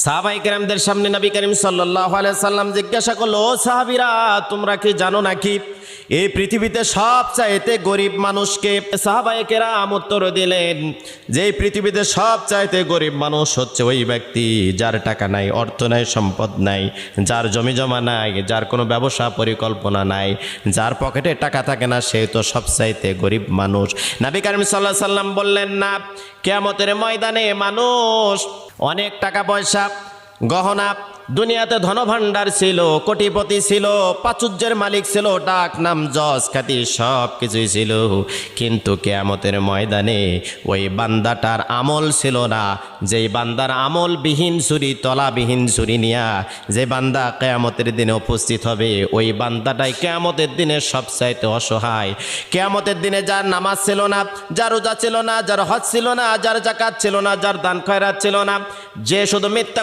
সাহাবায়ে কেরামদের সামনে নবী করিম সাল্লাল্লাহু আলাইহি সাল্লাম জিজ্ঞাসা করলো, ও সাহাবীরা, তোমরা কি জানো নাকি এই পৃথিবীতে সবচাইতে গরিব মানুষকে? সাহাবায়ে কেরাম উত্তর দিলেন যে এই পৃথিবীতে সবচাইতে গরিব মানুষ হচ্ছে ওই ব্যক্তি যার টাকা নাই, অর্থ নাই, সম্পদ নাই, যার জমি জমা নাই, যার কোনো ব্যবসা পরিকল্পনা নাই, যার পকেটে টাকা থাকে না, সে তো সবচাইতে গরিব মানুষ। নবী করিম সাল্লাল্লাহু আলাইহি সাল্লাম বললেন না, কিয়ামতের ময়দানে মানুষ অনেক টাকা পয়সা, গহনা, দুনিয়াতে ধনভাণ্ডার ছিল, কোটিপতি ছিল, প্রাচুর্যের মালিক ছিল, ডাক নাম যশ খ্যাতি সব কিছুই ছিল, কিন্তু কিয়ামতের ময়দানে ওই বান্দাটার আমল ছিল না। যেই বান্দার আমলবিহীন ছুরি, তলাবিহীন ছুরি নিয়া যে বান্দা কিয়ামতের দিনে উপস্থিত হবে, ওই বান্দাটাই কিয়ামতের দিনে সবচাইতে অসহায়। কিয়ামতের দিনে যার নামাজ ছিল না, যার রোজা ছিল না, যার হজ ছিল না, যার যাকাত ছিল না, যার দান খয়রাত ছিল না, যে শুধু মিথ্যা